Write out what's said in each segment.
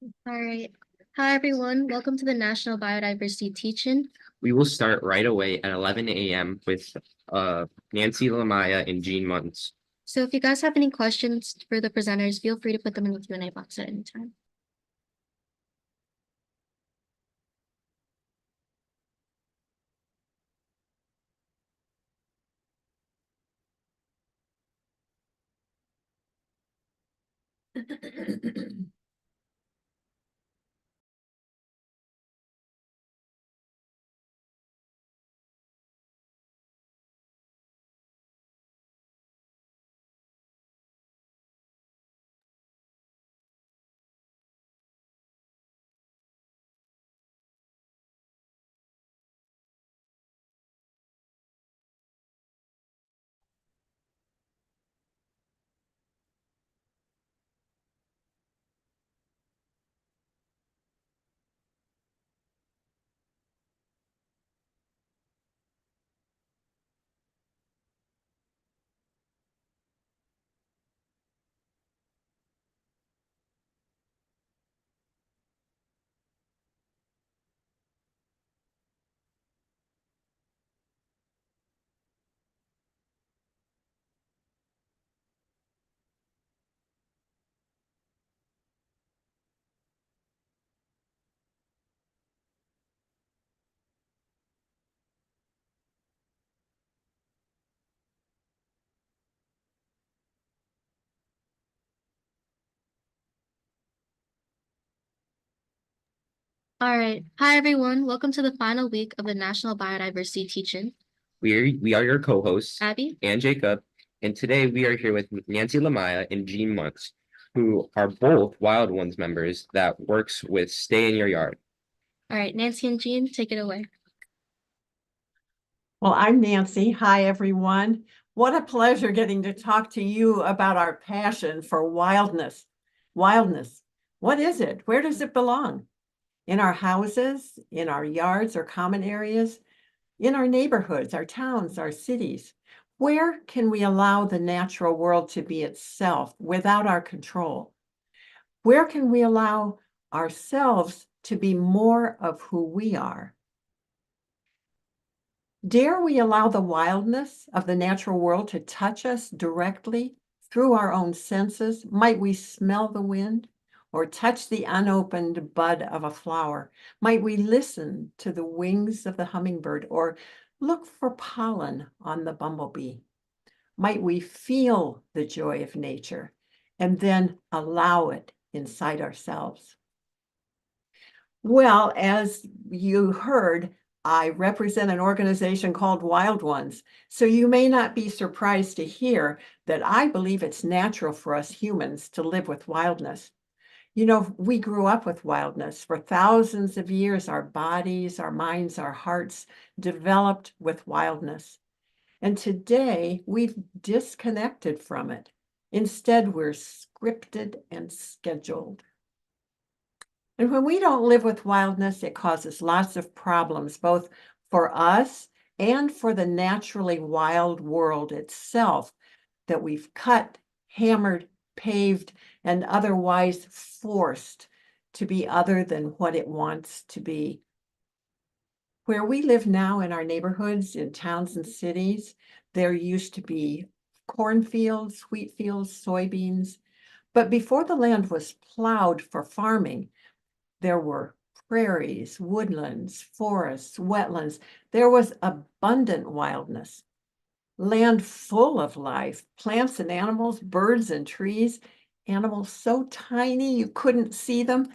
All right. Hi, everyone. Welcome to the National Biodiversity Teach-In. We will start right away at 11 a.m. with Nancy Lamia and Jean Muntz. So if you guys have any questions for the presenters, feel free to put them in the Q&A box at any time. All right. Hi, everyone. Welcome to the final week of the National Biodiversity Teach-In. We are your co-hosts, Abby? and Jacob, and today we are here with Nancy Lamia and Jean Muntz, who are both Wild Ones members that works with Stay in Your Yard. All right, Nancy and Jean, take it away. Well, I'm Nancy. Hi, everyone. What a pleasure getting to talk to you about our passion for wildness. Wildness. What is it? Where does it belong? In our houses, in our yards or common areas, in our neighborhoods, our towns, our cities? Where can we allow the natural world to be itself without our control? Where can we allow ourselves to be more of who we are? Dare we allow the wildness of the natural world to touch us directly through our own senses? Might we smell the wind or touch the unopened bud of a flower? Might we listen to the wings of the hummingbird or look for pollen on the bumblebee? Might we feel the joy of nature and then allow it inside ourselves? Well, as you heard, I represent an organization called Wild Ones. So you may not be surprised to hear that I believe it's natural for us humans to live with wildness. You know, we grew up with wildness. For thousands of years, our bodies, our minds, our hearts developed with wildness. And today, we've disconnected from it. Instead, we're scripted and scheduled. And when we don't live with wildness, it causes lots of problems, both for us and for the naturally wild world itself that we've cut, hammered, paved, and otherwise forced to be other than what it wants to be. Where we live now in our neighborhoods, in towns and cities, there used to be cornfields, wheat fields, soybeans. But before the land was plowed for farming, there were prairies, woodlands, forests, wetlands. There was abundant wildness, land full of life, plants and animals, birds and trees, animals so tiny you couldn't see them,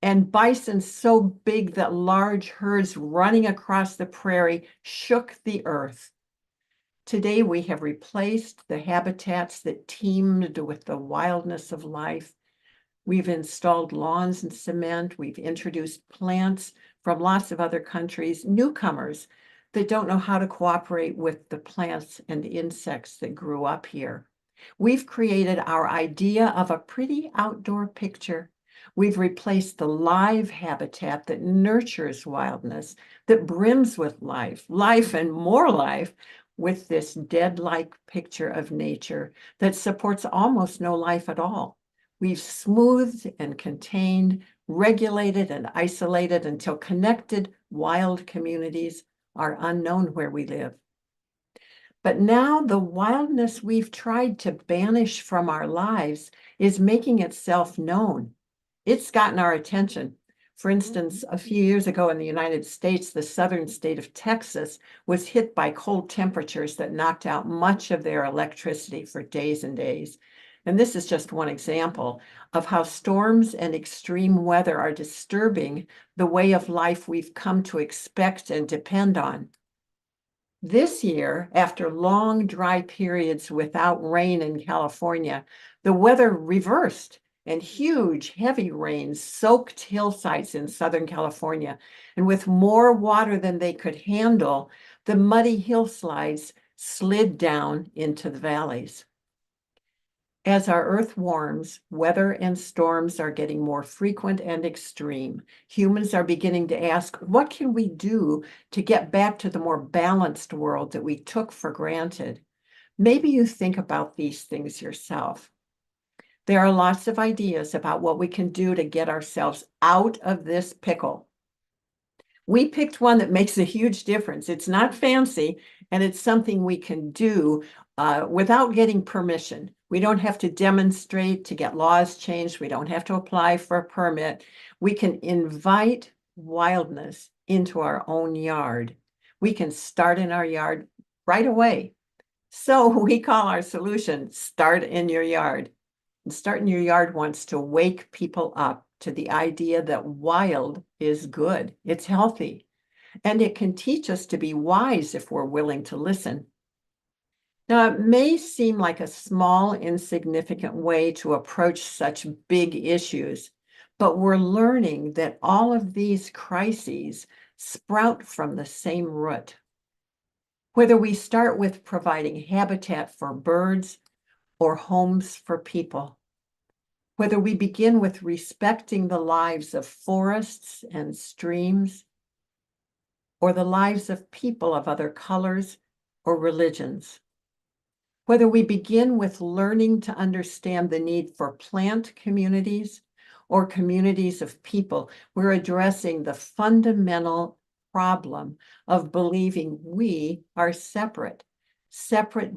and bison so big that large herds running across the prairie shook the earth. Today, we have replaced the habitats that teemed with the wildness of life. We've installed lawns and cement. We've introduced plants from lots of other countries, newcomers that don't know how to cooperate with the plants and insects that grew up here. We've created our idea of a pretty outdoor picture. We've replaced the live habitat that nurtures wildness, that brims with life, life and more life, with this dead-like picture of nature that supports almost no life at all. We've smoothed and contained, regulated and isolated until connected wild communities are unknown where we live. But now the wildness we've tried to banish from our lives is making itself known. It's gotten our attention. For instance, a few years ago in the United States, the southern state of Texas was hit by cold temperatures that knocked out much of their electricity for days and days. And this is just one example of how storms and extreme weather are disturbing the way of life we've come to expect and depend on. This year, after long dry periods without rain in California, the weather reversed and huge, heavy rains soaked hillsides in Southern California. And with more water than they could handle, the muddy hillsides slid down into the valleys. As our earth warms, weather and storms are getting more frequent and extreme. Humans are beginning to ask, what can we do to get back to the more balanced world that we took for granted? Maybe you think about these things yourself. There are lots of ideas about what we can do to get ourselves out of this pickle. We picked one that makes a huge difference. It's not fancy, and it's something we can do without getting permission. We don't have to demonstrate to get laws changed. We don't have to apply for a permit. We can invite wildness into our own yard. We can start in our yard right away. So we call our solution, Start in Your Yard. And Start in Your Yard wants to wake people up to the idea that wild is good. It's healthy. And it can teach us to be wise if we're willing to listen. Now, it may seem like a small, insignificant way to approach such big issues, but we're learning that all of these crises sprout from the same root. Whether we start with providing habitat for birds or homes for people, whether we begin with respecting the lives of forests and streams, or the lives of people of other colors or religions, whether we begin with learning to understand the need for plant communities or communities of people, we're addressing the fundamental problem of believing we are separate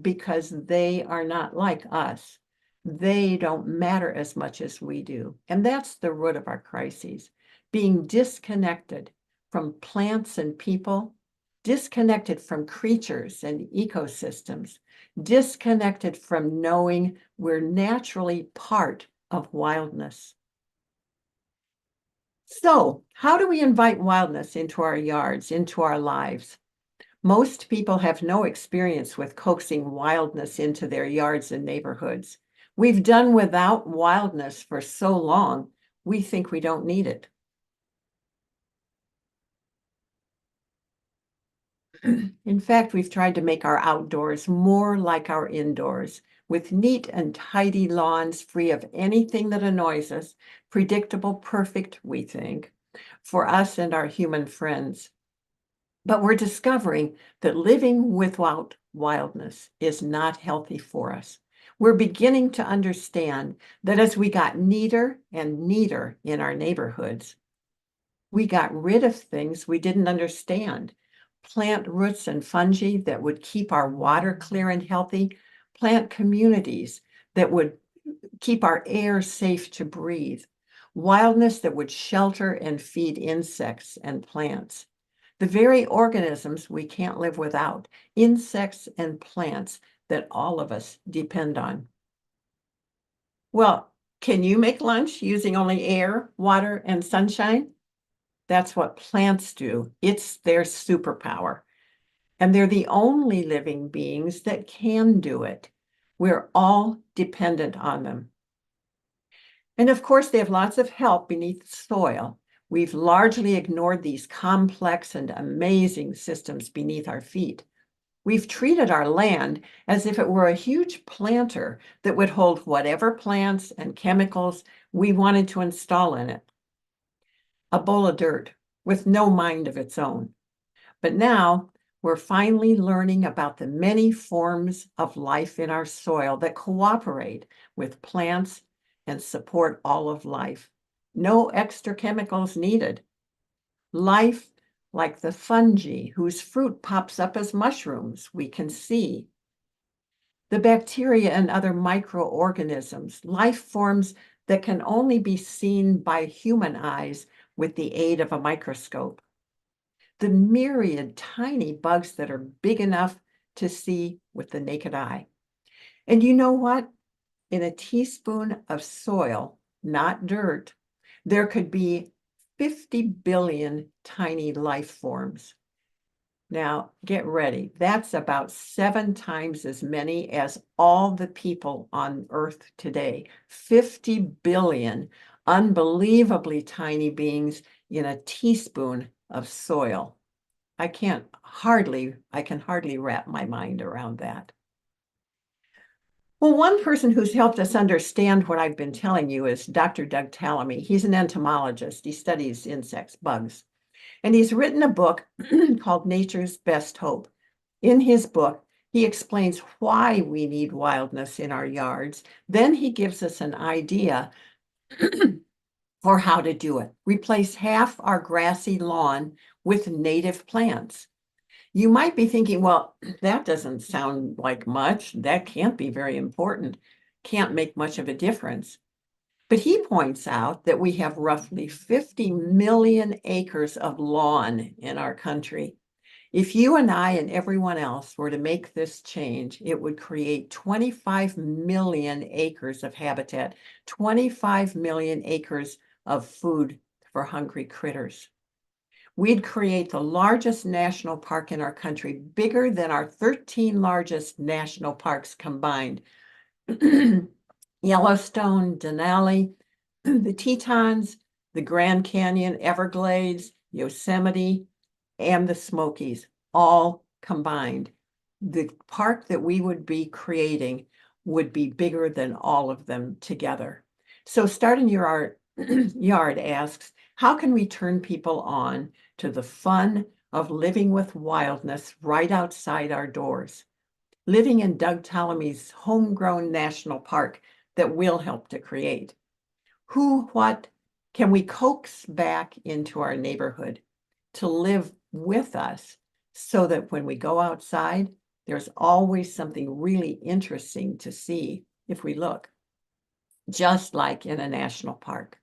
because they are not like us. They don't matter as much as we do. And that's the root of our crises, being disconnected from plants and people, disconnected from creatures and ecosystems, disconnected from knowing we're naturally part of wildness. So, how do we invite wildness into our yards, into our lives? Most people have no experience with coaxing wildness into their yards and neighborhoods. We've done without wildness for so long, we think we don't need it. In fact, we've tried to make our outdoors more like our indoors, with neat and tidy lawns free of anything that annoys us, predictable, perfect, we think, for us and our human friends. But we're discovering that living without wildness is not healthy for us. We're beginning to understand that as we got neater and neater in our neighborhoods, we got rid of things we didn't understand. Plant roots and fungi that would keep our water clear and healthy, plant communities that would keep our air safe to breathe, wildness that would shelter and feed insects and plants. The very organisms we can't live without, insects and plants that all of us depend on. Well, can you make lunch using only air, water, and sunshine? That's what plants do. It's their superpower. And they're the only living beings that can do it. We're all dependent on them. And of course, they have lots of help beneath the soil. We've largely ignored these complex and amazing systems beneath our feet. We've treated our land as if it were a huge planter that would hold whatever plants and chemicals we wanted to install in it. A bowl of dirt with no mind of its own. But now we're finally learning about the many forms of life in our soil that cooperate with plants and support all of life. No extra chemicals needed. Life like the fungi whose fruit pops up as mushrooms we can see. The bacteria and other microorganisms, life forms that can only be seen by human eyes with the aid of a microscope. The myriad tiny bugs that are big enough to see with the naked eye. And you know what? In a teaspoon of soil, not dirt, there could be 50 billion tiny life forms. Now, get ready. That's about 7 times as many as all the people on Earth today. 50 billion unbelievably tiny beings in a teaspoon of soil. I can hardly wrap my mind around that. Well, one person who's helped us understand what I've been telling you is Dr. Doug Tallamy. He's an entomologist. He studies insects, bugs. And he's written a book called Nature's Best Hope. In his book, he explains why we need wildness in our yards. Then he gives us an idea for how to do it. Replace half our grassy lawn with native plants. You might be thinking, well, that doesn't sound like much. That can't be very important. Can't make much of a difference. But he points out that we have roughly 50 million acres of lawn in our country. If you and I and everyone else were to make this change, it would create 25 million acres of habitat, 25 million acres of food for hungry critters. We'd create the largest national park in our country, bigger than our 13 largest national parks combined. Yellowstone, Denali, the Tetons, the Grand Canyon, Everglades, Yosemite, and the Smokies, all combined. The park that we would be creating would be bigger than all of them together. So Start in Your Yard asks, how can we turn people on to the fun of living with wildness right outside our doors? Living in Doug Tallamy's homegrown national park that we'll help to create. What can we coax back into our neighborhood to live with us so that when we go outside, there's always something really interesting to see if we look, just like in a national park.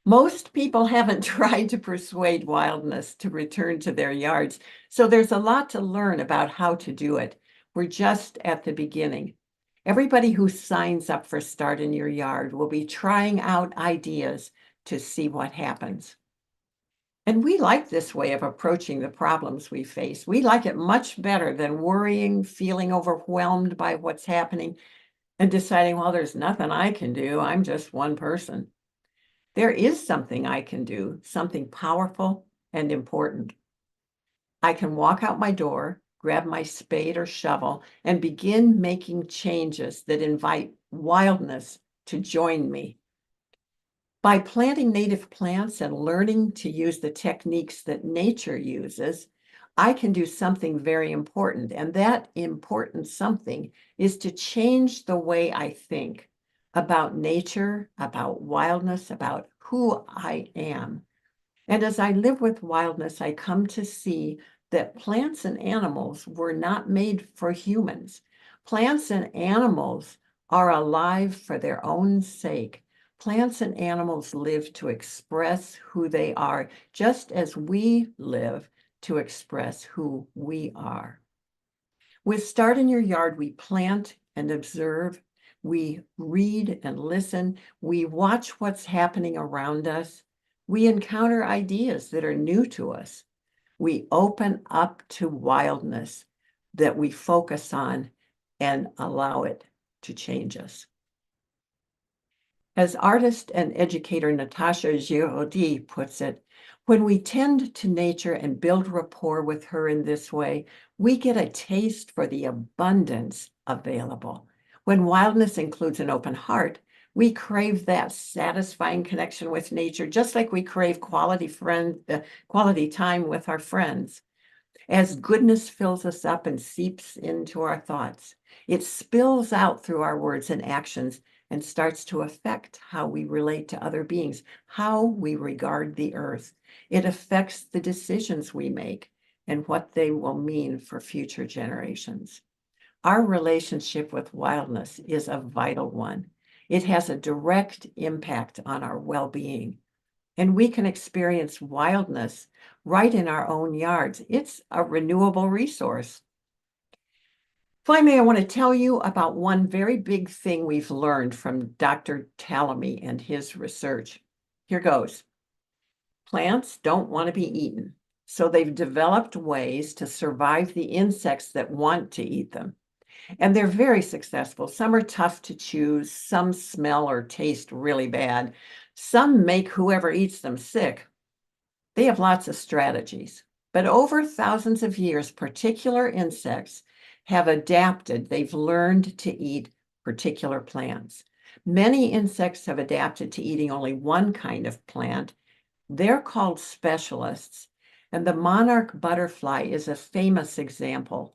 Most people haven't tried to persuade wildness to return to their yards, so there's a lot to learn about how to do it. We're just at the beginning. Everybody who signs up for Start in Your Yard will be trying out ideas to see what happens. And we like this way of approaching the problems we face. We like it much better than worrying, feeling overwhelmed by what's happening, and deciding, well, there's nothing I can do. I'm just one person. There is something I can do, something powerful and important. I can walk out my door, grab my spade or shovel, and begin making changes that invite wildness to join me. By planting native plants and learning to use the techniques that nature uses, I can do something very important. And that important something is to change the way I think about nature, about wildness, about who I am. And as I live with wildness, I come to see that plants and animals were not made for humans. Plants and animals are alive for their own sake. Plants and animals live to express who they are, just as we live to express who we are. With Start in Your Yard, we plant and observe, we read and listen, we watch what's happening around us, we encounter ideas that are new to us. We open up to wildness that we focus on and allow it to change us. As artist and educator Natasha Giraudy puts it, when we tend to nature and build rapport with her in this way, we get a taste for the abundance available. When wildness includes an open heart, we crave that satisfying connection with nature, just like we crave quality time with our friends. As goodness fills us up and seeps into our thoughts, it spills out through our words and actions and starts to affect how we relate to other beings, how we regard the earth. It affects the decisions we make and what they will mean for future generations. Our relationship with wildness is a vital one. It has a direct impact on our well-being, and we can experience wildness right in our own yards. It's a renewable resource. Finally, I want to tell you about one very big thing we've learned from Dr. Lamia and his research. Here goes. Plants don't want to be eaten, so they've developed ways to survive the insects that want to eat them. And they're very successful. Some are tough to choose, some smell or taste really bad, some make whoever eats them sick. They have lots of strategies. But over thousands of years, particular insects have adapted. They've learned to eat particular plants. Many insects have adapted to eating only one kind of plant. They're called specialists, and the monarch butterfly is a famous example.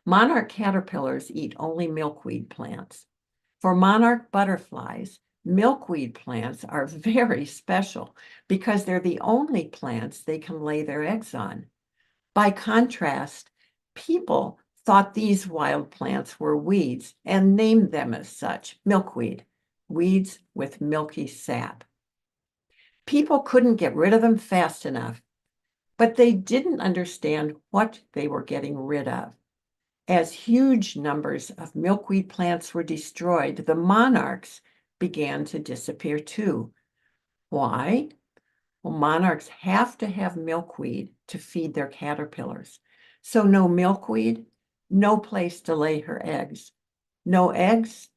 Monarch caterpillars eat only milkweed plants. For monarch butterflies, milkweed plants are very special because they're the only plants they can lay their eggs on. By contrast, people thought these wild plants were weeds and named them as such, milkweed, weeds with milky sap. People couldn't get rid of them fast enough, but they didn't understand what they were getting rid of. As huge numbers of milkweed plants were destroyed, the monarchs began to disappear too. Why? Well, monarchs have to have milkweed to feed their caterpillars. So no milkweed, no place to lay her eggs. No eggs,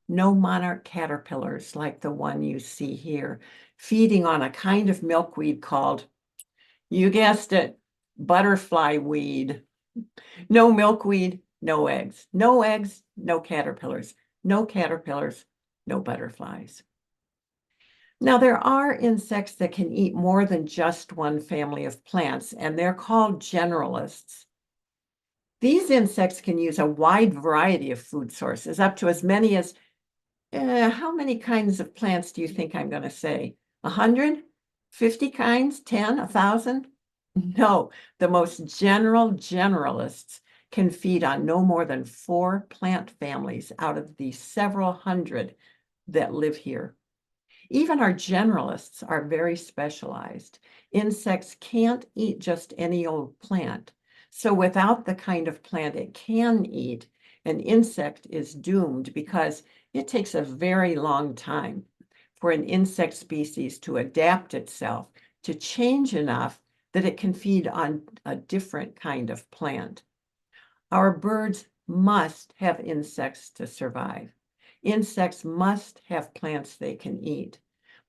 no monarch caterpillars like the one you see here, feeding on a kind of milkweed called, you guessed it, butterfly weed. No milkweed, no eggs. No eggs, no caterpillars. No caterpillars, no butterflies. Now, there are insects that can eat more than just one family of plants, and they're called generalists. These insects can use a wide variety of food sources, up to as many as, how many kinds of plants do you think I'm going to say? 100? 50 kinds? 10? 1,000? No, the most generalists can feed on no more than 4 plant families out of the several hundred that live here. Even our generalists are very specialized. Insects can't eat just any old plant. So without the kind of plant it can eat, an insect is doomed because it takes a very long time for an insect species to adapt itself, to change enough that it can feed on a different kind of plant. Our birds must have insects to survive. Insects must have plants they can eat,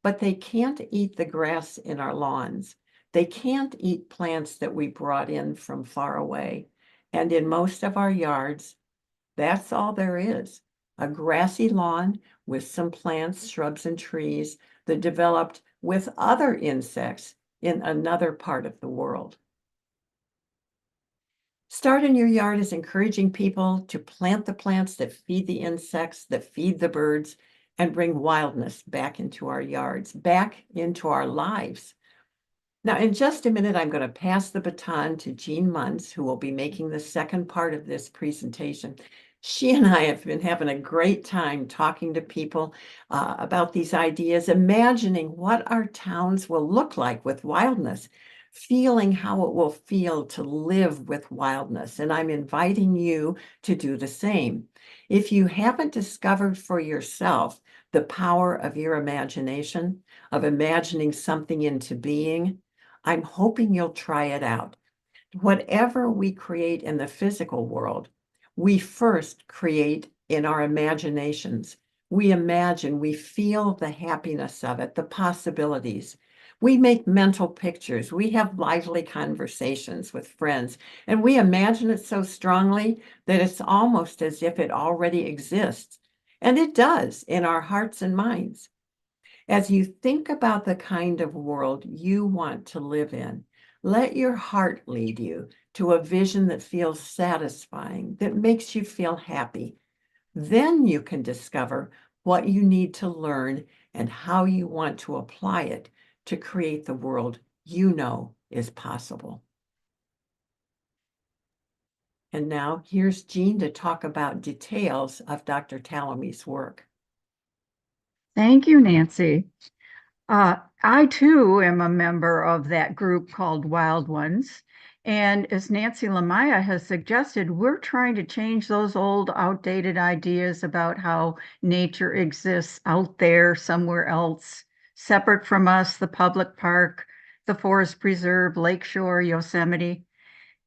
but they can't eat the grass in our lawns. They can't eat plants that we brought in from far away. And in most of our yards, that's all there is, a grassy lawn with some plants, shrubs, and trees that developed with other insects in another part of the world. Start in your yard is encouraging people to plant the plants that feed the insects, that feed the birds, and bring wildness back into our yards, back into our lives. Now, in just a minute, I'm going to pass the baton to Jean Muntz, who will be making the second part of this presentation. She and I have been having a great time talking to people about these ideas, imagining what our towns will look like with wildness, feeling how it will feel to live with wildness. And I'm inviting you to do the same. If you haven't discovered for yourself the power of your imagination, of imagining something into being, I'm hoping you'll try it out. Whatever we create in the physical world, we first create in our imaginations. We imagine, we feel the happiness of it, the possibilities. We make mental pictures. We have lively conversations with friends, and we imagine it so strongly that it's almost as if it already exists. And it does in our hearts and minds. As you think about the kind of world you want to live in, let your heart lead you to a vision that feels satisfying, that makes you feel happy. Then you can discover what you need to learn, and how you want to apply it to create the world you know is possible. And now here's Jean to talk about details of Dr. Talamy's work. Thank you, Nancy. I too am a member of that group called Wild Ones. And as Nancy Lamia has suggested, we're trying to change those old outdated ideas about how nature exists out there somewhere else, separate from us, the public park, the forest preserve, lakeshore, Yosemite.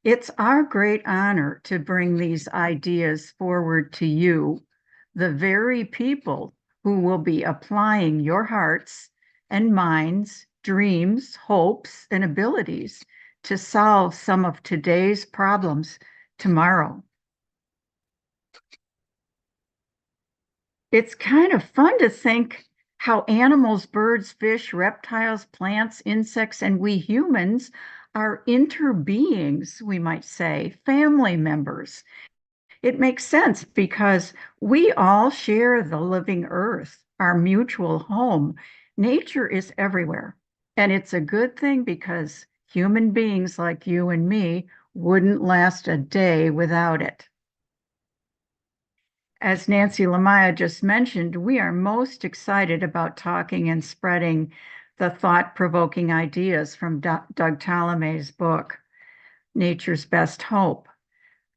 It's our great honor to bring these ideas forward to you, the very people who will be applying your hearts and minds, dreams, hopes, and abilities to solve some of today's problems tomorrow. It's kind of fun to think how animals, birds, fish, reptiles, plants, insects, and we humans are interbeings, we might say, family members. It makes sense because we all share the living earth, our mutual home. Nature is everywhere. And it's a good thing because human beings like you and me wouldn't last a day without it. As Nancy Lamia just mentioned, we are most excited about talking and spreading the thought-provoking ideas from Doug Talamy's book, Nature's Best Hope,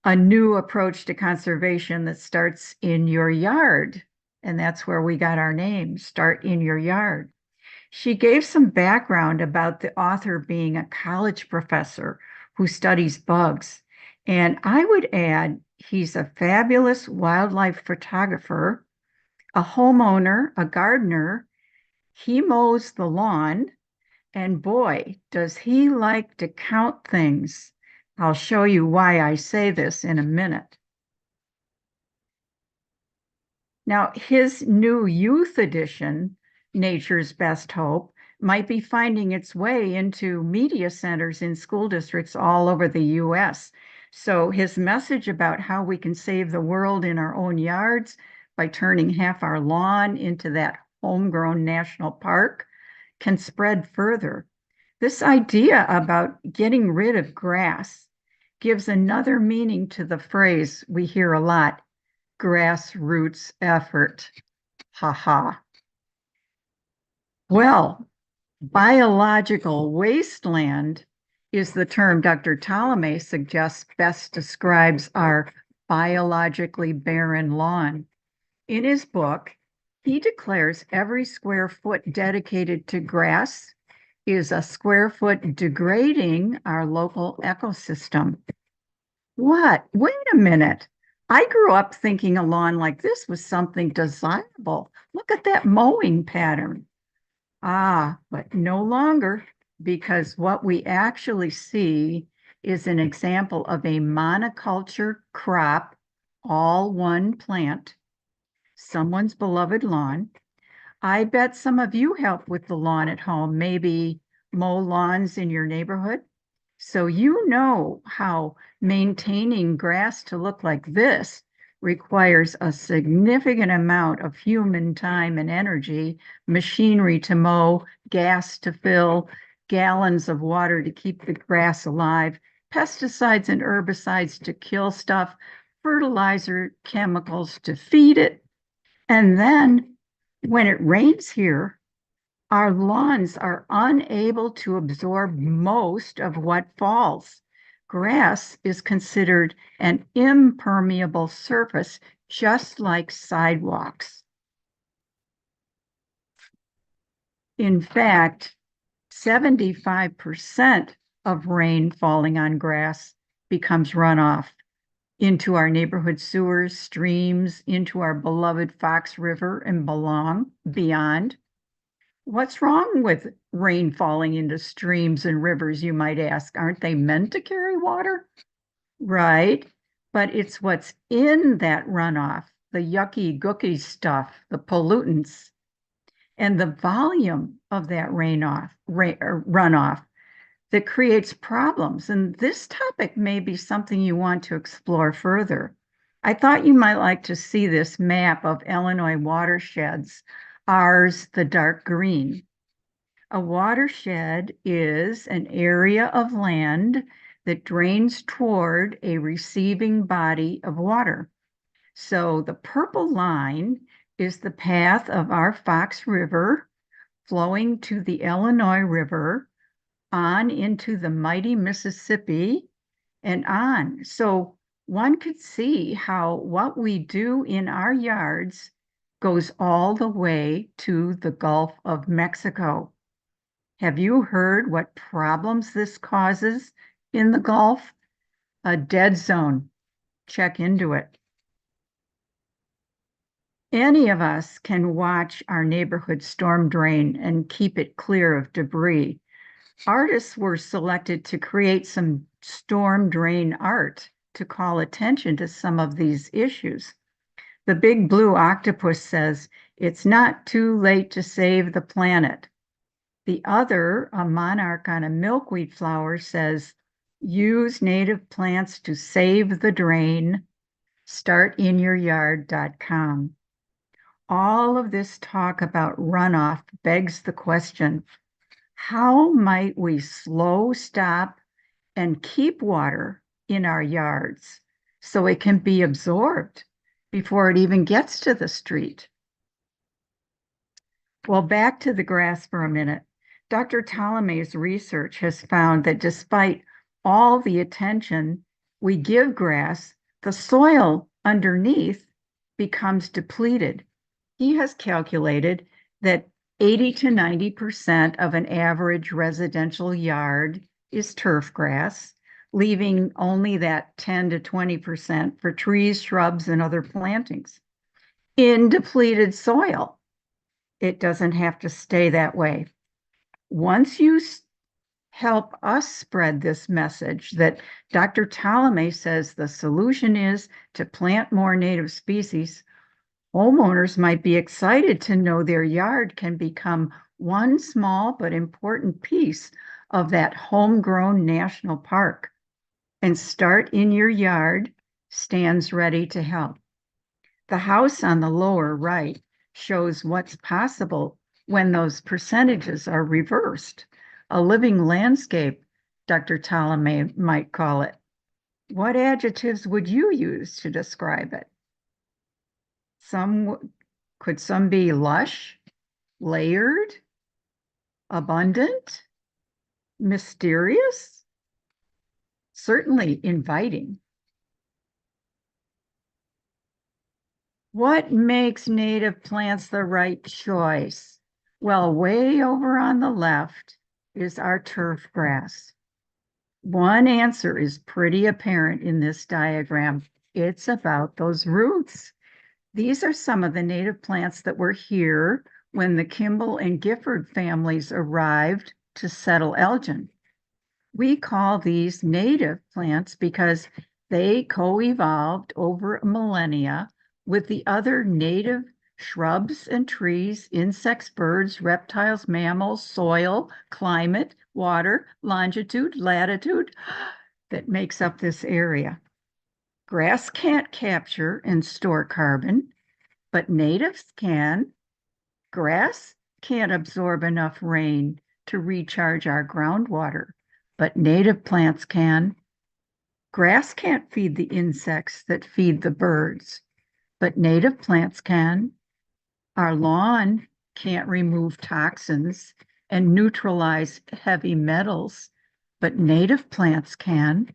a new approach to conservation that starts in your yard. And that's where we got our name, Start in Your Yard. She gave some background about the author being a college professor who studies bugs. And I would add, he's a fabulous wildlife photographer, a homeowner, a gardener. He mows the lawn, and boy, does he like to count things. I'll show you why I say this in a minute. Now, his new youth edition, Nature's Best Hope, might be finding its way into media centers in school districts all over the US. So his message about how we can save the world in our own yards by turning half our lawn into that homegrown national park can spread further. This idea about getting rid of grass gives another meaning to the phrase we hear a lot, grassroots effort. Ha ha. Well, biological wasteland is the term Dr. Talamy suggests best describes our biologically barren lawn. In his book, he declares every square foot dedicated to grass is a square foot degrading our local ecosystem. What? Wait a minute. I grew up thinking a lawn like this was something desirable. Look at that mowing pattern. Ah, but no longer, because what we actually see is an example of a monoculture crop, all one plant, someone's beloved lawn. I bet some of you help with the lawn at home, maybe mow lawns in your neighborhood. So you know how maintaining grass to look like this requires a significant amount of human time and energy, machinery to mow, gas to fill, gallons of water to keep the grass alive, pesticides and herbicides to kill stuff, fertilizer chemicals to feed it. And then when it rains here, our lawns are unable to absorb most of what falls. Grass is considered an impermeable surface, just like sidewalks. In fact, 75% of rain falling on grass becomes runoff into our neighborhood sewers, streams, into our beloved Fox River and beyond. What's wrong with rain falling into streams and rivers, you might ask? Aren't they meant to carry water? Right, but it's what's in that runoff, the yucky, gooky stuff, the pollutants, and the volume of that runoff that creates problems. And this topic may be something you want to explore further. I thought you might like to see this map of Illinois watersheds, ours the dark green. A watershed is an area of land that drains toward a receiving body of water. So the purple line is the path of our Fox River flowing to the Illinois River, on into the mighty Mississippi, and on. So one could see how what we do in our yards goes all the way to the Gulf of Mexico. Have you heard what problems this causes in the Gulf? A dead zone. Check into it. Any of us can watch our neighborhood storm drain and keep it clear of debris. Artists were selected to create some storm drain art to call attention to some of these issues. The big blue octopus says, "It's not too late to save the planet." The other, a monarch on a milkweed flower, says, "Use native plants to save the drain. Startinyouryard.com. All of this talk about runoff begs the question, how might we slow, stop, and keep water in our yards so it can be absorbed before it even gets to the street? Well, back to the grass for a minute. Dr. Ptolemy's research has found that despite all the attention we give grass, the soil underneath becomes depleted. He has calculated that 80 to 90% of an average residential yard is turf grass, leaving only that 10 to 20% for trees, shrubs, and other plantings. In depleted soil, it doesn't have to stay that way. Once you help us spread this message that Dr. Ptolemy says the solution is to plant more native species, homeowners might be excited to know their yard can become one small but important piece of that homegrown national park. And Start in Your Yard stands ready to help. The house on the lower right shows what's possible when those percentages are reversed. A living landscape, Dr. Ptolemy might call it. What adjectives would you use to describe it? Could some be lush, layered, abundant, mysterious? Certainly inviting. What makes native plants the right choice? Well, way over on the left is our turf grass. One answer is pretty apparent in this diagram. It's about those roots. These are some of the native plants that were here when the Kimball and Gifford families arrived to settle Elgin. We call these native plants because they co-evolved over millennia with the other native shrubs and trees, insects, birds, reptiles, mammals, soil, climate, water, longitude, latitude that makes up this area. Grass can't capture and store carbon, but natives can. Grass can't absorb enough rain to recharge our groundwater, but native plants can. Grass can't feed the insects that feed the birds, but native plants can. Our lawn can't remove toxins and neutralize heavy metals, but native plants can.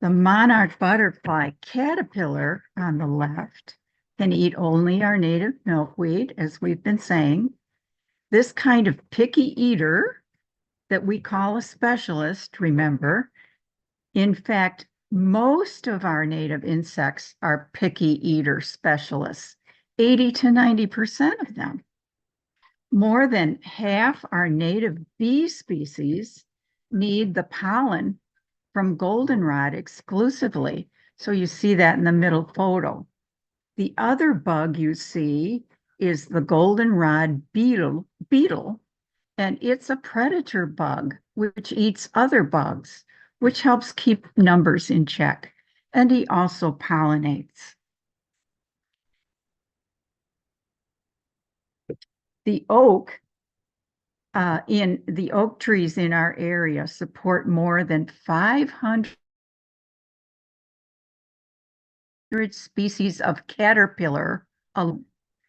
The monarch butterfly caterpillar on the left can eat only our native milkweed, as we've been saying. This kind of picky eater that we call a specialist, remember, in fact, most of our native insects are picky eater specialists, 80 to 90% of them. More than half our native bee species need the pollen from goldenrod exclusively. So you see that in the middle photo. The other bug you see is the goldenrod beetle, and it's a predator bug which eats other bugs. which helps keep numbers in check. And he also pollinates. The oak trees in our area support more than 500 species of caterpillar.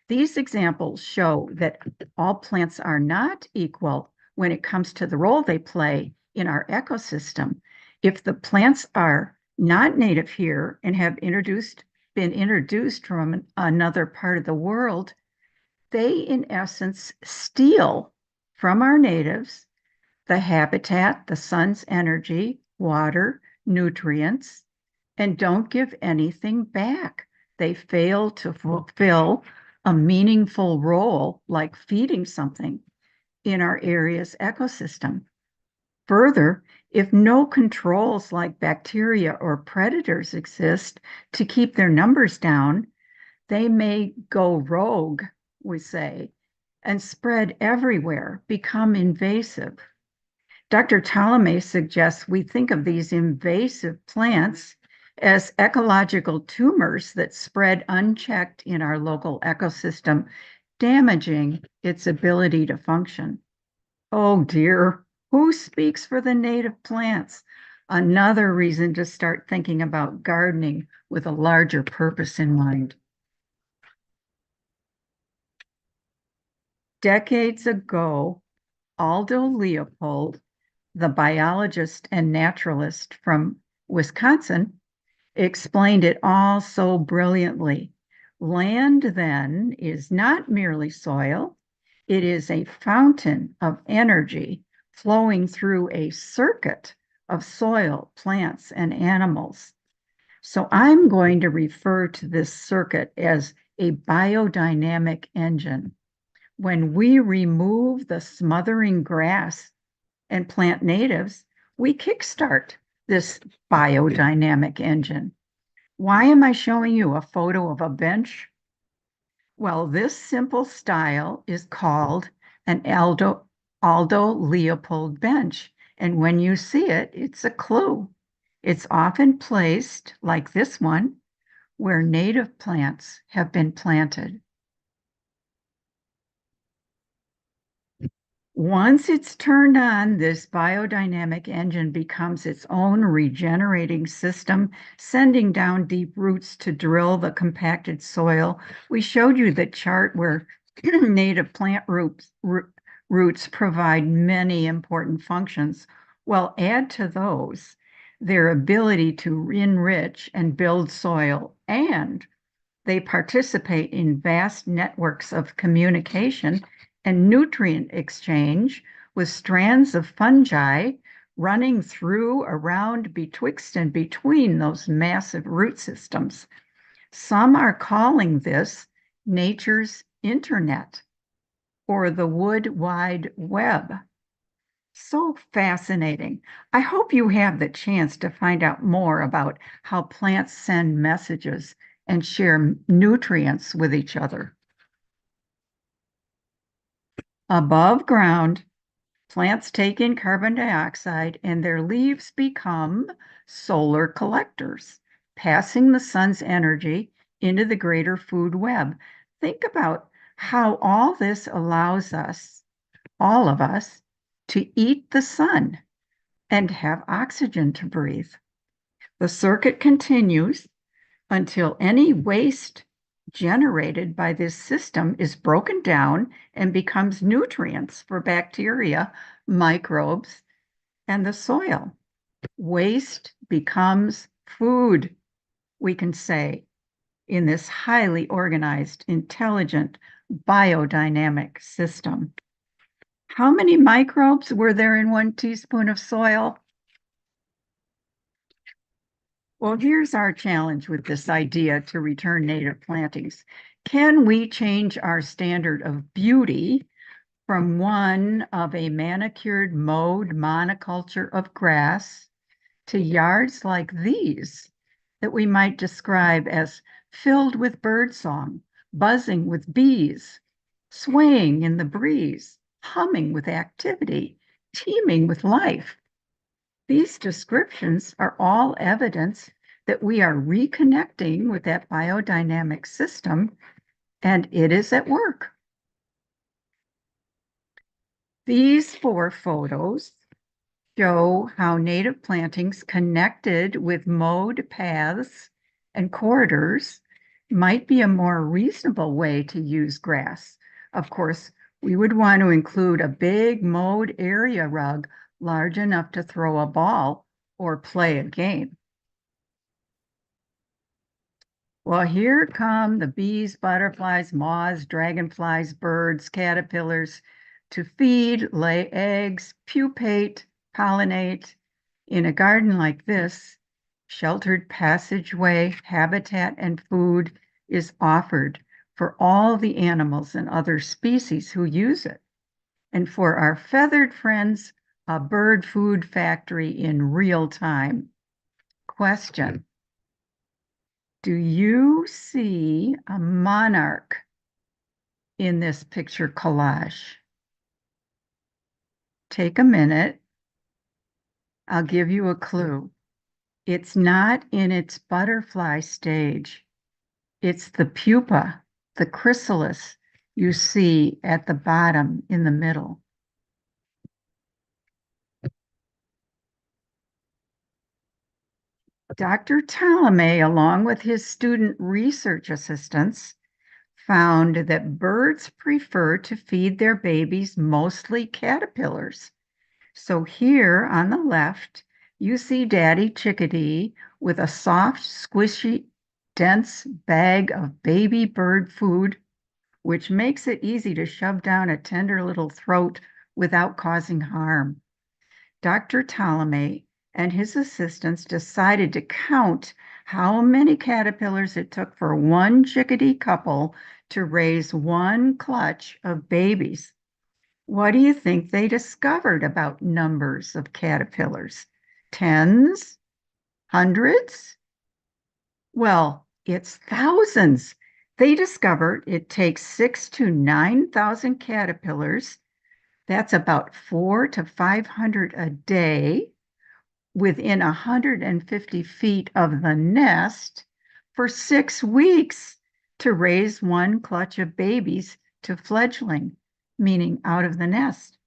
These examples show that all plants are not equal when it comes to the role they play in our ecosystem. If the plants are not native here and have been introduced from another part of the world, they in essence steal from our natives the habitat, the sun's energy, water, nutrients, and don't give anything back. They fail to fulfill a meaningful role like feeding something in our area's ecosystem. Further, if no controls like bacteria or predators exist to keep their numbers down, they may go rogue, we say, and spread everywhere, become invasive. Dr. Ptolemy suggests we think of these invasive plants as ecological tumors that spread unchecked in our local ecosystem, damaging its ability to function. Oh dear, who speaks for the native plants? Another reason to start thinking about gardening with a larger purpose in mind. Decades ago, Aldo Leopold, the biologist and naturalist from Wisconsin, explained it all so brilliantly. Land, then, is not merely soil, it is a fountain of energy flowing through a circuit of soil, plants, and animals. So I'm going to refer to this circuit as a biodynamic engine. When we remove the smothering grass and plant natives, we kickstart this biodynamic engine. Why am I showing you a photo of a bench? Well, this simple style is called an Aldo Leopold bench. And when you see it, it's a clue. It's often placed, like this one, where native plants have been planted. Once it's turned on, this biodynamic engine becomes its own regenerating system, sending down deep roots to drill the compacted soil. We showed you the chart where native plant roots provide many important functions. Well, add to those their ability to enrich and build soil, and they participate in vast networks of communication and nutrient exchange with strands of fungi running through, around, betwixt, and between those massive root systems. Some are calling this nature's internet or the wood wide web. So fascinating. I hope you have the chance to find out more about how plants send messages and share nutrients with each other. Above ground, plants take in carbon dioxide and their leaves become solar collectors, passing the sun's energy into the greater food web. Think about how all this allows us, all of us, to eat the sun and have oxygen to breathe. The circuit continues until any waste generated by this system is broken down and becomes nutrients for bacteria, microbes, and the soil. Waste becomes food, we can say, in this highly organized, intelligent, biodynamic system. How many microbes were there in 1 teaspoon of soil? Well, here's our challenge with this idea to return native plantings. Can we change our standard of beauty from one of a manicured mowed monoculture of grass to yards like these that we might describe as filled with birdsong, buzzing with bees, swaying in the breeze, humming with activity, teeming with life? These descriptions are all evidence that we are reconnecting with that biodynamic system, and it is at work. These 4 photos show how native plantings connected with mowed paths and corridors might be a more reasonable way to use grass. Of course, we would want to include a big mowed area rug large enough to throw a ball or play a game. Well, here come the bees, butterflies, moths, dragonflies, birds, caterpillars to feed, lay eggs, pupate, pollinate. In a garden like this, sheltered passageway, habitat, and food is offered for all the animals and other species who use it. And for our feathered friends, a bird food factory in real time. Question: do you see a monarch in this picture collage? Take a minute. I'll give you a clue. It's not in its butterfly stage. It's the pupa, the chrysalis you see at the bottom in the middle. Dr. Ptolemy, along with his student research assistants, found that birds prefer to feed their babies mostly caterpillars. So here on the left, you see Daddy Chickadee with a soft, squishy, dense bag of baby bird food, which makes it easy to shove down a tender little throat without causing harm. Dr. Ptolemy and his assistants decided to count how many caterpillars it took for one chickadee couple to raise one clutch of babies. What do you think they discovered about numbers of caterpillars? Tens? Hundreds? Well, it's thousands. They discovered it takes 6,000 to 9,000 caterpillars. That's about 400 to 500 a day within 150 feet of the nest for 6 weeks to raise one clutch of babies to fledgling, meaning out of the nest.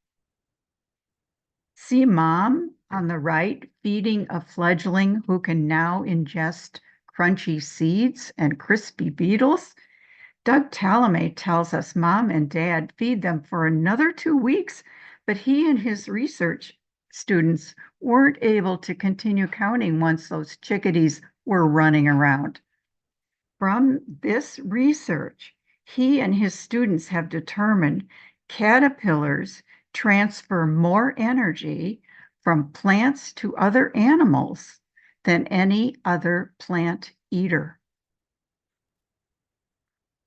See mom on the right feeding a fledgling who can now ingest crunchy seeds and crispy beetles? Doug Ptolemy tells us mom and dad feed them for another 2 weeks, but he and his research students weren't able to continue counting once those chickadees were running around. From this research, he and his students have determined caterpillars transfer more energy from plants to other animals than any other plant eater.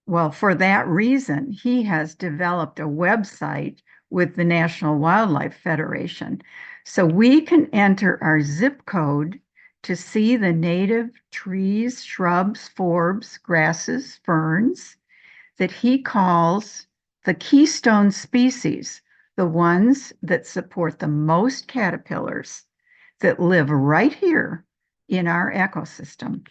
Well, for that reason, he has developed a website with the National Wildlife Federation. So we can enter our zip code to see the native trees, shrubs, forbs, grasses, ferns that he calls the keystone species, the ones that support the most caterpillars that live right here in our ecosystem.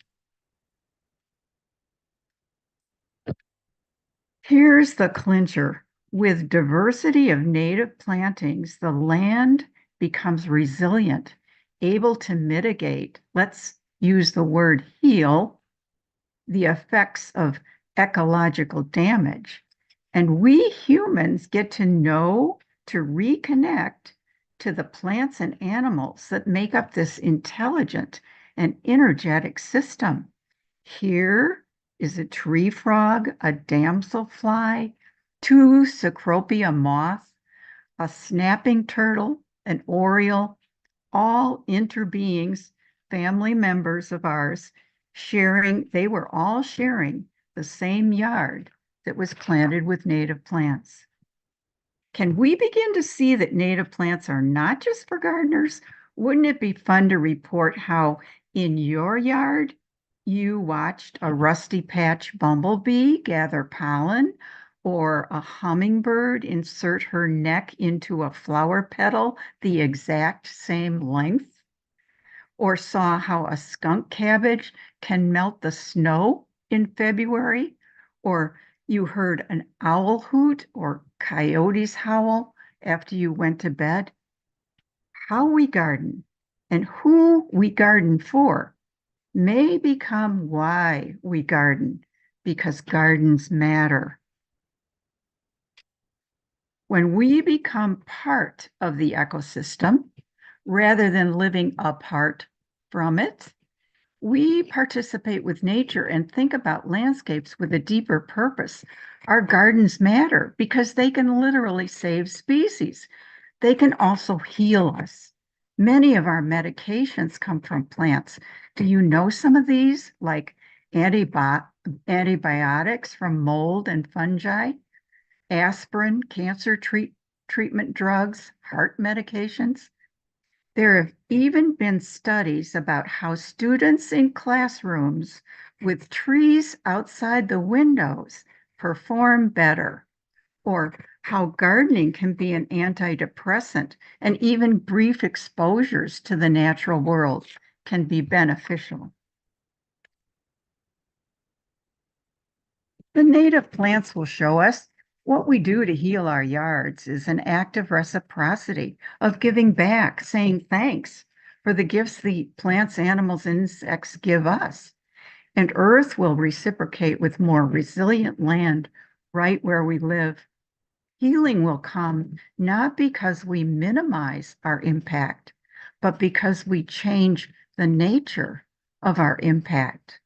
Here's the clincher. With diversity of native plantings, the land becomes resilient, able to mitigate, let's use the word heal, the effects of ecological damage. And we humans get to know, to reconnect to the plants and animals that make up this intelligent and energetic system. Here is a tree frog, a damselfly, 2 cecropia moths, a snapping turtle, an oriole, all interbeings, family members of ours, they were all sharing the same yard that was planted with native plants. Can we begin to see that native plants are not just for gardeners? Wouldn't it be fun to report how in your yard you watched a rusty patch bumblebee gather pollen, or a hummingbird insert her neck into a flower petal the exact same length? or saw how a skunk cabbage can melt the snow in February, or you heard an owl hoot or coyotes howl after you went to bed. How we garden and who we garden for may become why we garden, because gardens matter. When we become part of the ecosystem, rather than living apart from it, we participate with nature and think about landscapes with a deeper purpose. Our gardens matter because they can literally save species. They can also heal us. Many of our medications come from plants. Do you know some of these, like antibiotics from mold and fungi, aspirin, treatment drugs, heart medications? There have even been studies about how students in classrooms with trees outside the windows perform better, or how gardening can be an antidepressant, and even brief exposures to the natural world can be beneficial. The native plants will show us what we do to heal our yards is an act of reciprocity, of giving back, saying thanks for the gifts the plants, animals, insects give us. And Earth will reciprocate with more resilient land right where we live. Healing will come not because we minimize our impact, but because we change the nature of our impact.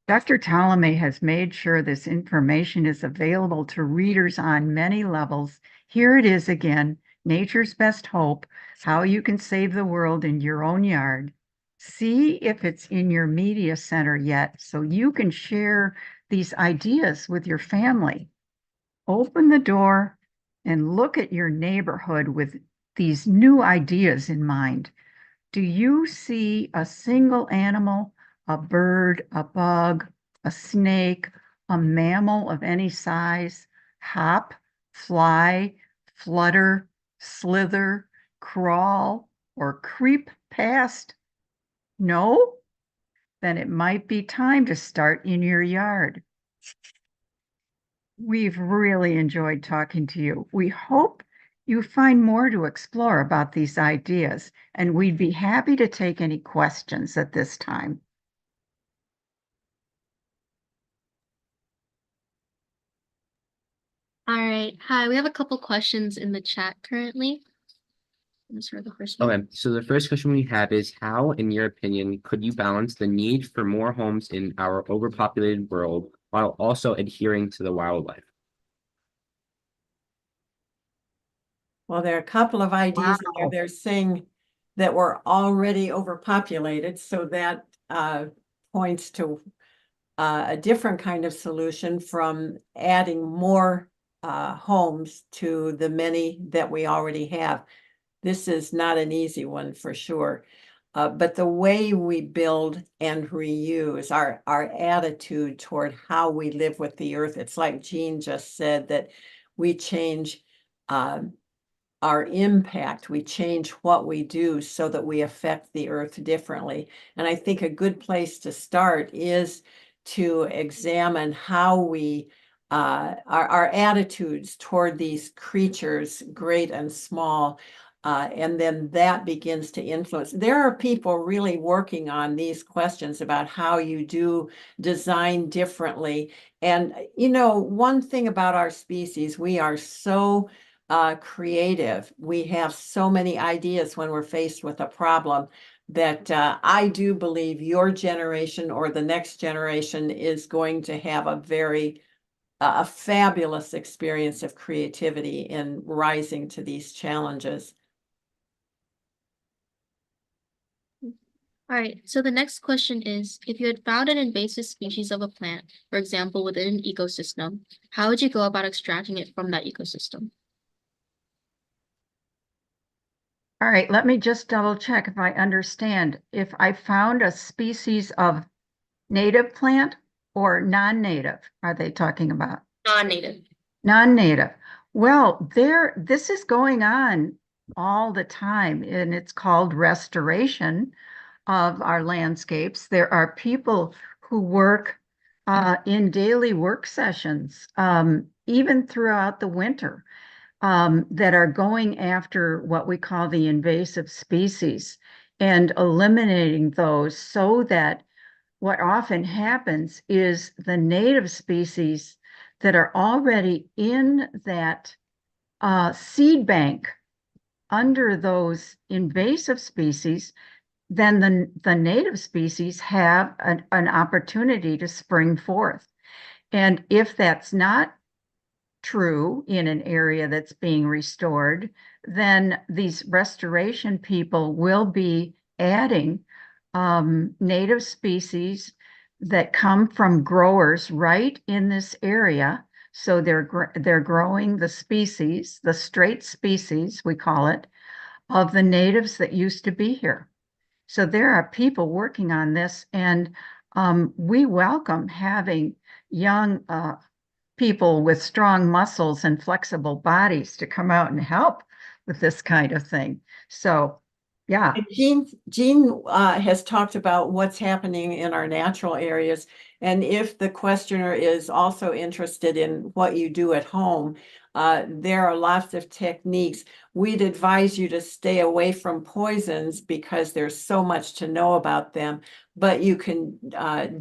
Dr. Ptolemy has made sure this information is available to readers on many levels. Here it is again, Nature's Best Hope, How You Can Save the World in Your Own Yard. See if it's in your media center yet so you can share these ideas with your family. Open the door and look at your neighborhood with these new ideas in mind. Do you see a single animal, a bird, a bug, a snake, a mammal of any size, hop, fly, flutter, slither, crawl, or creep past? No? Then it might be time to start in your yard. We've really enjoyed talking to you. We hope you find more to explore about these ideas, and we'd be happy to take any questions at this time. All right. Hi, we have a couple questions in the chat currently. Let's start the first one. Okay, so the first question we have is how, in your opinion, could you balance the need for more homes in our overpopulated world while also adhering to the wildlife? Well, there are a couple of ideas in there. Wow. They're saying that we're already overpopulated, so that points to a different kind of solution from adding more homes to the many that we already have. This is not an easy one for sure. But the way we build and reuse, our attitude toward how we live with the earth, it's like Jean just said, that we change our impact, we change what we do so that we affect the earth differently. And I think a good place to start is to examine how we our attitudes toward these creatures, great and small, and then that begins to influence. There are people really working on these questions about how you do design differently. And, you know, one thing about our species, we are so creative. We have so many ideas when we're faced with a problem that I do believe your generation or the next generation is going to have a fabulous experience of creativity in rising to these challenges. All right, so the next question is, if you had found an invasive species of a plant, for example, within an ecosystem, how would you go about extracting it from that ecosystem? All right, let me just double check if I understand. If I found a species of native plant or non-native, are they talking about? Non-native. Non-native. Well, this is going on all the time, and it's called restoration of our landscapes. There are people who work in daily work sessions, even throughout the winter, that are going after what we call the invasive species and eliminating those, so that what often happens is the native species that are already in that seed bank under those invasive species, then the native species have an opportunity to spring forth. And if that's not true in an area that's being restored, then these restoration people will be adding native species that come from growers right in this area. So they're growing the species, the straight species, we call it, of the natives that used to be here. So there are people working on this, and we welcome having young people with strong muscles and flexible bodies to come out and help with this kind of thing. So, yeah. And Jean has talked about what's happening in our natural areas. And if the questioner is also interested in what you do at home, there are lots of techniques. We'd advise you to stay away from poisons because there's so much to know about them. But you can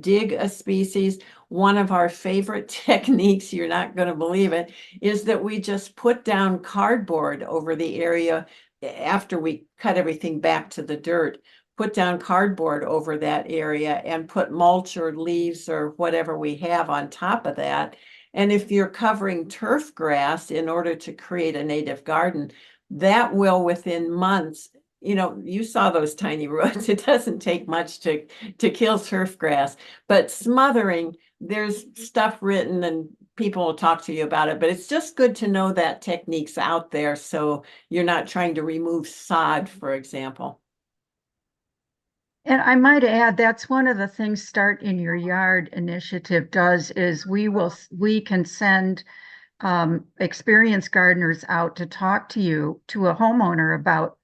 dig a species. One of our favorite techniques, you're not going to believe it, is that we just put down cardboard over the area after we cut everything back to the dirt, put down cardboard over that area and put mulch or leaves or whatever we have on top of that. And if you're covering turf grass in order to create a native garden, that will within months, you saw those tiny roots. It doesn't take much to kill turf grass, but smothering, there's stuff written and people will talk to you about it, but it's just good to know that technique's out there so you're not trying to remove sod, for example. And I might add, that's one of the things Start in Your Yard initiative does, is we can send experienced gardeners out to talk to a homeowner about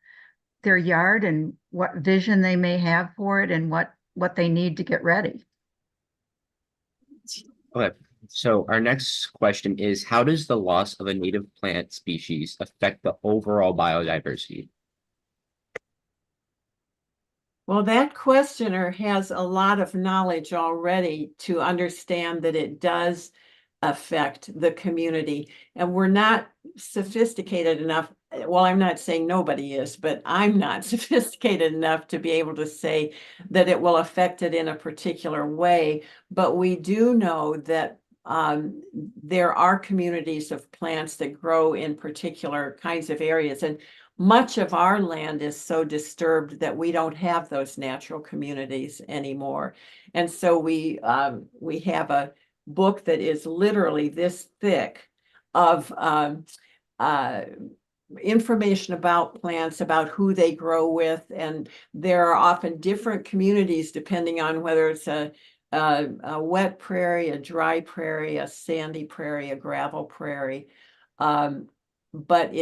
their yard and what vision they may have for it and what they need to get ready. Okay, so our next question is, how does the loss of a native plant species affect the overall biodiversity? Well, that questioner has a lot of knowledge already to understand that it does affect the community. And we're not sophisticated enough. Well, I'm not saying nobody is, but I'm not sophisticated enough to be able to say that it will affect it in a particular way. But we do know that there are communities of plants that grow in particular kinds of areas. And much of our land is so disturbed that we don't have those natural communities anymore. And so we have a book that is literally this thick of information about plants, about who they grow with. And there are often different communities depending on whether it's a wet prairie, a dry prairie, a sandy prairie, a gravel prairie. But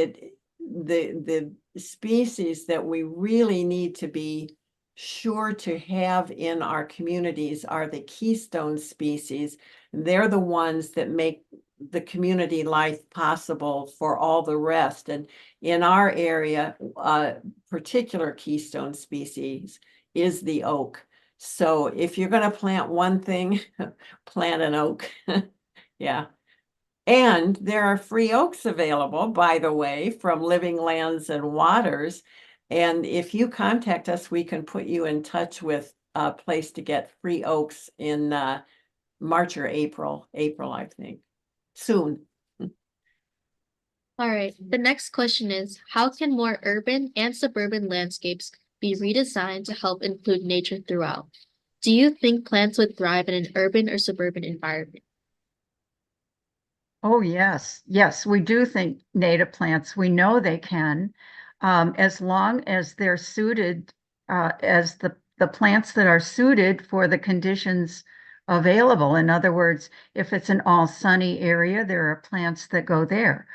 the species that we really need to be sure to have in our communities are the keystone species. They're the ones that make the community life possible for all the rest. And in our area, particular keystone species is the oak. So if you're going to plant one thing, plant an oak. Yeah. And there are free oaks available, by the way, from Living Lands and Waters. And if you contact us, we can put you in touch with a place to get free oaks in March or April, I think, soon. All right, the next question is, how can more urban and suburban landscapes be redesigned to help include nature throughout? Do you think plants would thrive in an urban or suburban environment? Oh, yes. Yes, we do think native plants, we know they can, as long as they're suited, as the plants that are suited for the conditions available. In other words, if it's an all sunny area, there are plants that go there.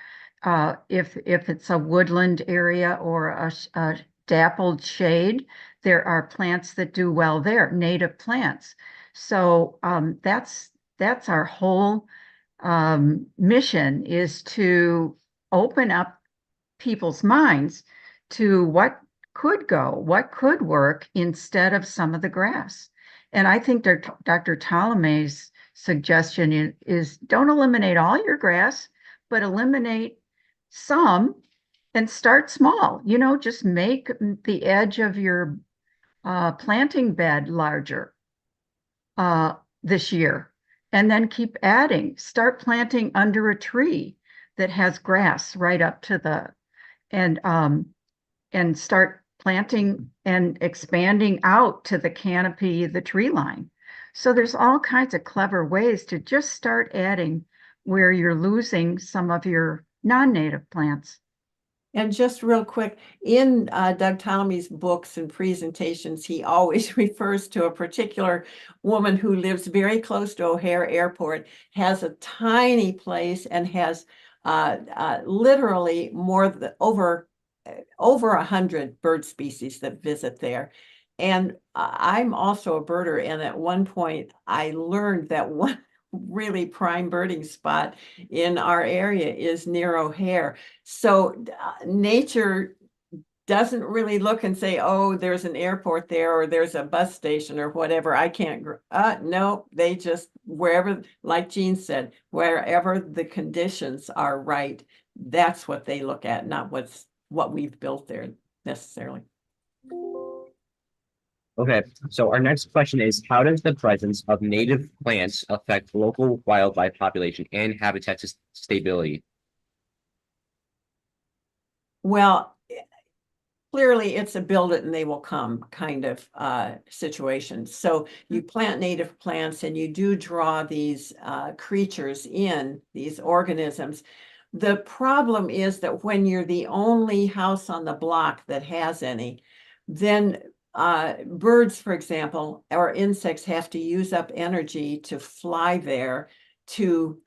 if it's a woodland area or a dappled shade, there are plants that do well there, native plants. So that's our whole mission, is to open up people's minds to what could work instead of some of the grass. And I think Dr. Ptolemy's suggestion is don't eliminate all your grass, but eliminate some and start small. Just make the edge of your planting bed larger this year, and then keep adding. Start planting under a tree that has grass right up to the and start planting and expanding out to the canopy, the tree line. So there's all kinds of clever ways to just start adding where you're losing some of your non-native plants. And just real quick, in Doug Ptolemy's books and presentations, he always refers to a particular woman who lives very close to O'Hare Airport, has a tiny place, and has literally over 100 bird species that visit there. And I'm also a birder, and at one point I learned that one really prime birding spot in our area is near O'Hare. So nature doesn't really look and say, oh, there's an airport there, or there's a bus station or whatever. I can't, no, they just, wherever, like Jean said, wherever the conditions are right, that's what they look at, not what we've built there necessarily. Okay, so our next question is, how does the presence of native plants affect local wildlife population and habitat stability? Well, clearly it's a build it and they will come kind of situation. So you plant native plants and you do draw these creatures in, these organisms. The problem is that when you're the only house on the block that has any, then birds, for example, or insects have to use up energy to fly there to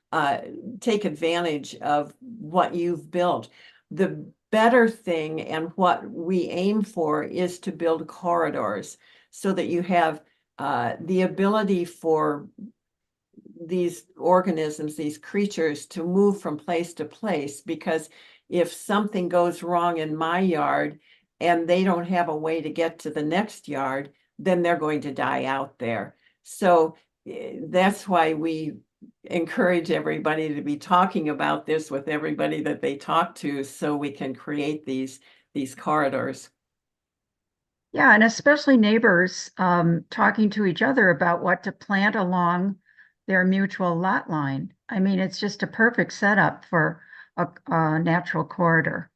take advantage of what you've built. The better thing, and what we aim for, is to build corridors so that you have the ability for these organisms, these creatures, to move from place to place. Because if something goes wrong in my yard and they don't have a way to get to the next yard, then they're going to die out there. So that's why we encourage everybody to be talking about this with everybody that they talk to, so we can create these corridors. Yeah, and especially neighbors talking to each other about what to plant along their mutual lot line. I mean, it's just a perfect setup for a natural corridor.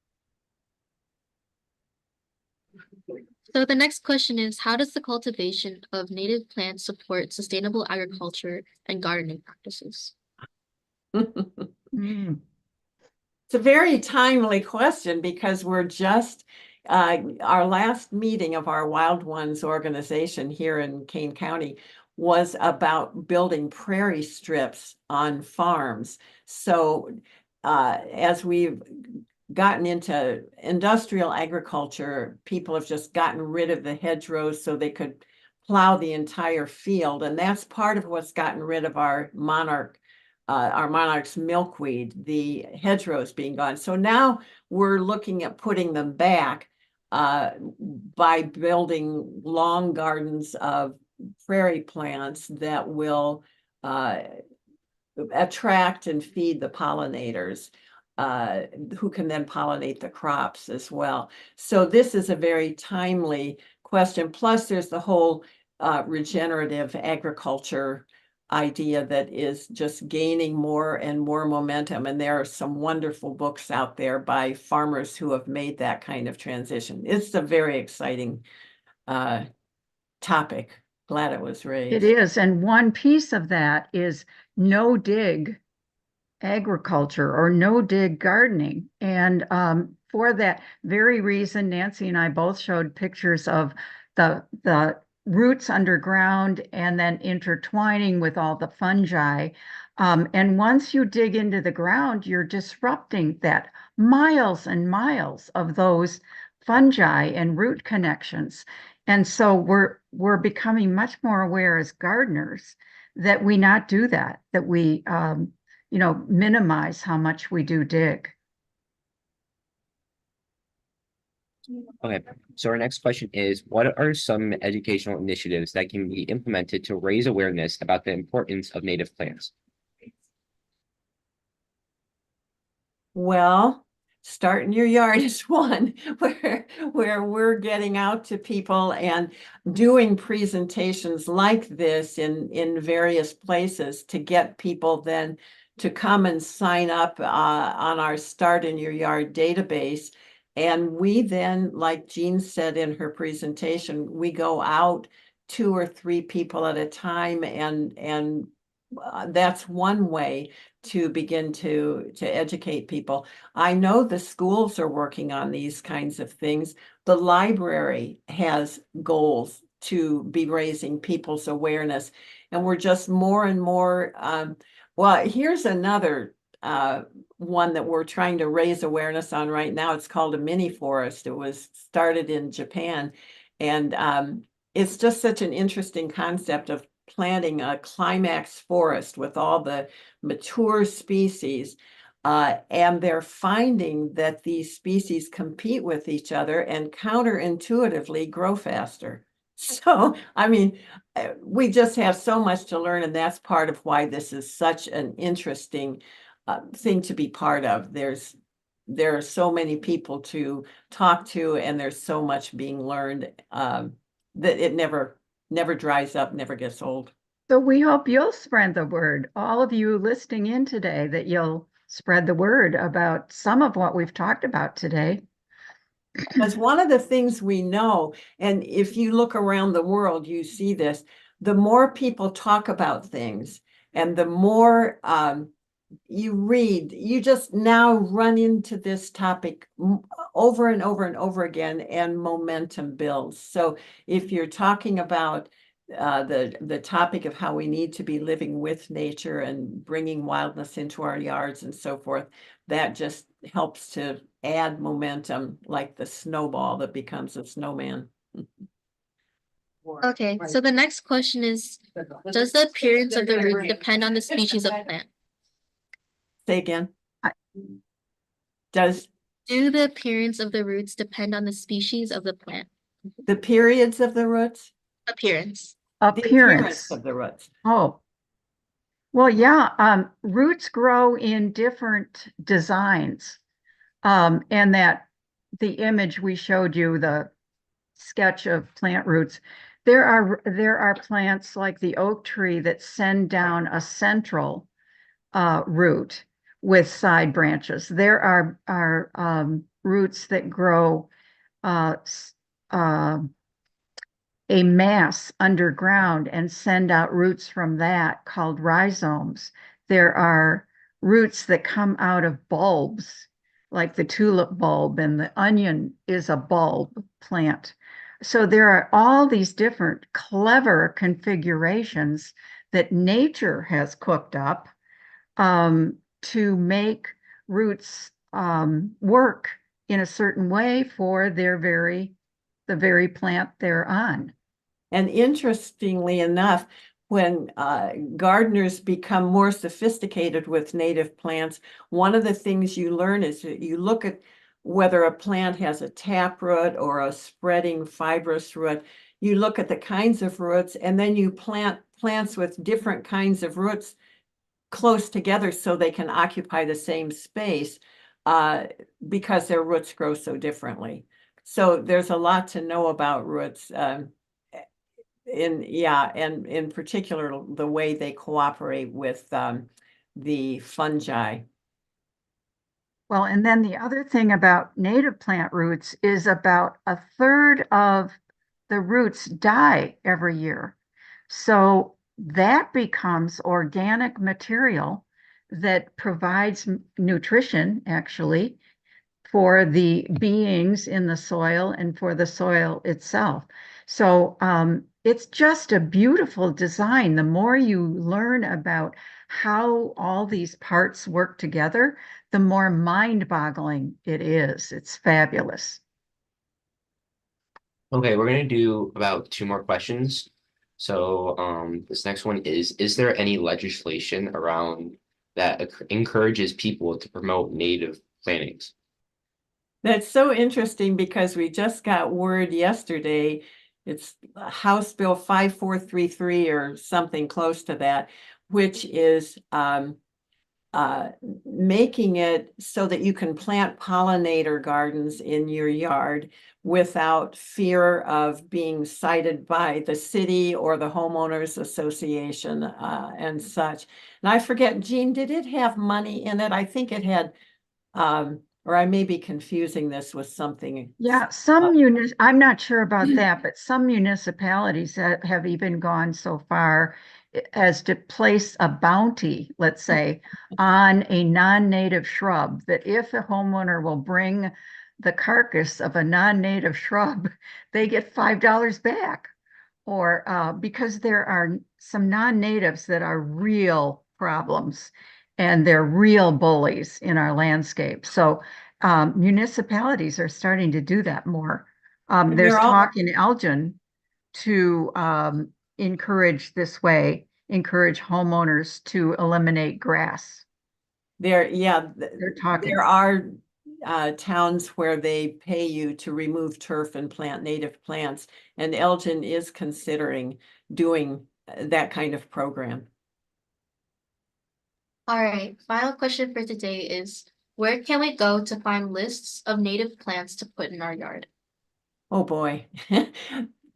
So the next question is, how does the cultivation of native plants support sustainable agriculture and gardening practices? Mm. It's a very timely question, because we're just our last meeting of our Wild Ones organization here in Kane County was about building prairie strips on farms. So as we've gotten into industrial agriculture, people have just gotten rid of the hedgerows so they could plow the entire field. And that's part of what's gotten rid of our monarch's milkweed, the hedgerows being gone. So now we're looking at putting them back by building long gardens of prairie plants that will attract and feed the pollinators, who can then pollinate the crops as well. So this is a very timely question. Plus, there's the whole regenerative agriculture idea that is just gaining more and more momentum. And there are some wonderful books out there by farmers who have made that kind of transition. It's a very exciting topic. Glad it was raised. It is. And one piece of that is no dig agriculture or no dig gardening. And for that very reason, Nancy and I both showed pictures of the roots underground and then intertwining with all the fungi. And once you dig into the ground, you're disrupting that miles and miles of those fungi and root connections. And so we're becoming much more aware as gardeners that we not do that, that we minimize how much we do dig. Okay, so our next question is, what are some educational initiatives that can be implemented to raise awareness about the importance of native plants? Well, start in your yard is one where we're getting out to people and doing presentations like this in various places to get people then to come and sign up on our Start in Your Yard database. And we then, like Jean said in her presentation, we go out 2 or 3 people at a time, and that's one way to begin to educate people. I know the schools are working on these kinds of things. The library has goals to be raising people's awareness, and we're just more and more. Well, here's another one that we're trying to raise awareness on right now. It's called a mini forest. It was started in Japan, and it's just such an interesting concept of planting a climax forest with all the mature species. And they're finding that these species compete with each other and counterintuitively grow faster. So, I mean, we just have so much to learn, and that's part of why this is such an interesting thing to be part of. There are so many people to talk to, and there's so much being learned that it never dries up, never gets old. So we hope you'll spread the word, all of you listening in today, that you'll spread the word about some of what we've talked about today. Because one of the things we know, and if you look around the world, you see this, the more people talk about things and the more you read, you just now run into this topic over and over and over again, and momentum builds. So if you're talking about the topic of how we need to be living with nature and bringing wildness into our yards and so forth, that just helps to add momentum, like the snowball that becomes a snowman. Okay, so the next question is, does the appearance of the root depend on the species of plant? Say again. I- Do the appearance of the roots depend on the species of the plant? the periods of the roots? Appearance. The appearance of the roots. Oh, well, yeah. Roots grow in different designs. And that the image we showed you, the sketch of plant roots, there are plants like the oak tree that send down a central root with side branches. There are roots that grow a mass underground and send out roots from that called rhizomes. There are roots that come out of bulbs, like the tulip bulb, and the onion is a bulb plant. So there are all these different clever configurations that nature has cooked up to make roots work in a certain way for the very plant they're on. And interestingly enough, when gardeners become more sophisticated with native plants, one of the things you learn is that you look at whether a plant has a taproot or a spreading fibrous root. You look at the kinds of roots, and then you plant plants with different kinds of roots close together so they can occupy the same space because their roots grow so differently. So there's a lot to know about roots. And in particular, the way they cooperate with the fungi. Well, and then the other thing about native plant roots is about a third of the roots die every year. So that becomes organic material that provides nutrition, actually, for the beings in the soil and for the soil itself. So it's just a beautiful design. The more you learn about how all these parts work together, the more mind-boggling it is. It's fabulous. Okay, we're gonna do about 2 more questions. So, this next one is there any legislation around that encourages people to promote native plantings? That's so interesting because we just got word yesterday. It's House Bill 5433 or something close to that, which is making it so that you can plant pollinator gardens in your yard without fear of being cited by the city or the homeowners association and such. And I forget, Jean, did it have money in it? I think it had, or I may be confusing this with something. Yeah, I'm not sure about that, but some municipalities have even gone so far as to place a bounty, let's say, on a non-native shrub, that if a homeowner will bring the carcass of a non-native shrub, they get $5 back. Or because there are some non-natives that are real problems and they're real bullies in our landscape. So municipalities are starting to do that more. And There's they're all, talk in Elgin to encourage this way, encourage homeowners to eliminate grass. yeah, They're talking. there are towns where they pay you to remove turf and plant native plants, and Elgin is considering doing that kind of program. All right, final question for today is, where can we go to find lists of native plants to put in our yard? Oh, boy.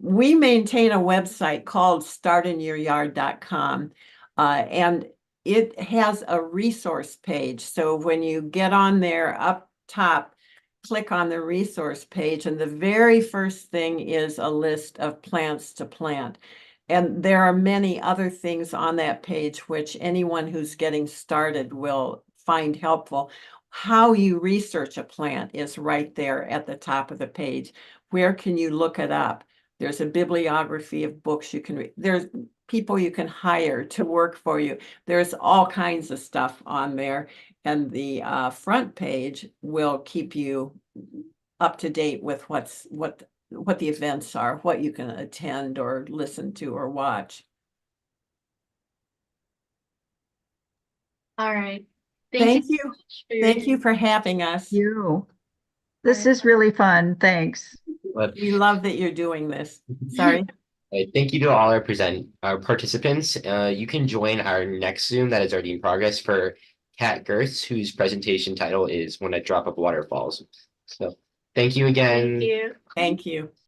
We maintain a website called startinyouryard.com, and it has a resource page. So when you get on there up top, click on the resource page, and the very first thing is a list of plants to plant. And there are many other things on that page which anyone who's getting started will find helpful. How you research a plant is right there at the top of the page. Where can you look it up? There's a bibliography of books you can read. There's people you can hire to work for you. There's all kinds of stuff on there. And the front page will keep you up to date with what the events are, what you can attend or listen to or watch. All right. Thank so you. much for your Thank you for having us. You. This Right. is really fun. Thanks. But We love that you're doing this. Sorry. thank you to all our participants. You can join our next Zoom that is already in progress for Kat Gertz, whose presentation title is When a Drop of Water Falls. So thank you again. Thank you. Thank you.